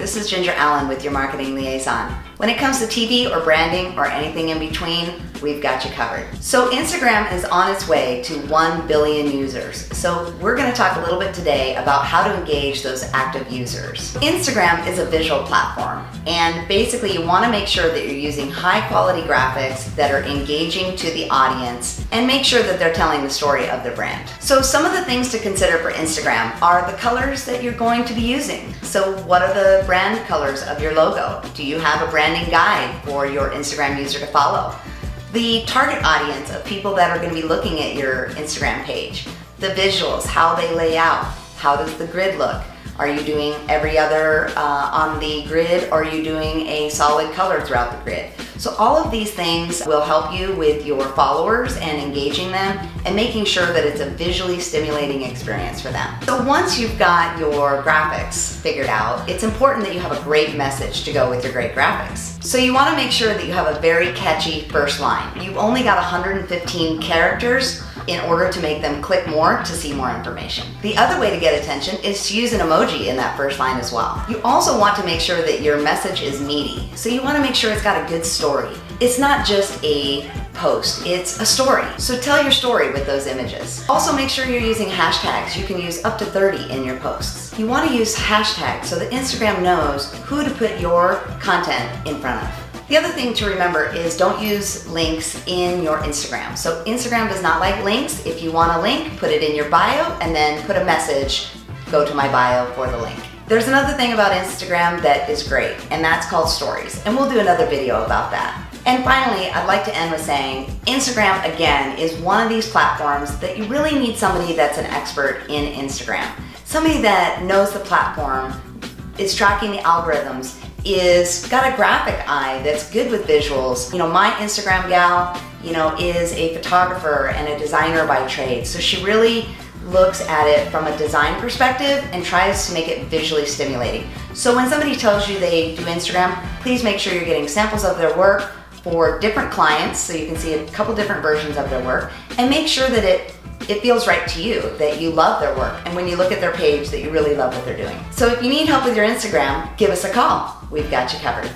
this is Ginger Allen with your Marketing Liaison. When it comes to TV or branding or anything in between, we've got you covered. So Instagram is on its way to 1 billion users. So we're going to talk a little bit today about how to engage those active users. Instagram is a visual platform, and basically you want to make sure that you're using high quality graphics that are engaging to the audience and make sure that they're telling the story of their brand. So some of the things to consider for Instagram are the colors that you're going to be using. So what are the brand colors of your logo? Do you have a branding guide for your Instagram user to follow? The target audience of people that are going to be looking at your Instagram page, the visuals, how they lay out, how does the grid look? Are you doing every other on the grid, or are you doing a solid color throughout the grid? So all of these things will help you with your followers and engaging them and making sure that it's a visually stimulating experience for them. So once you've got your graphics figured out, it's important that you have a great message to go with your great graphics. So you want to make sure that you have a very catchy first line. You've only got 115 characters in order to make them click more to see more information. The other way to get attention is to use an emoji in that first line as well. You also want to make sure that your message is meaty. So you want to make sure it's got a good story. It's not just a post, it's a story. So tell your story with those images. Also make sure you're using hashtags. You can use up to 30 in your posts. You want to use hashtags so that Instagram knows who to put your content in front of. The other thing to remember is don't use links in your Instagram. So Instagram does not like links. If you want a link, put it in your bio and then put a message, go to my bio for the link. There's another thing about Instagram that is great, and that's called stories. And we'll do another video about that. And finally, I'd like to end with saying Instagram, again, is one of these platforms that you really need somebody that's an expert in Instagram. Somebody that knows the platform, is tracking the algorithms, is got a graphic eye that's good with visuals. You know, my Instagram gal, is a photographer and a designer by trade. So she really looks at it from a design perspective and tries to make it visually stimulating. So when somebody tells you they do Instagram, please make sure you're getting samples of their work for different clients so you can see a couple different versions of their work, and make sure that it feels right to you, that you love their work, and when you look at their page that you really love what they're doing. So if you need help with your Instagram, give us a call. We've got you covered.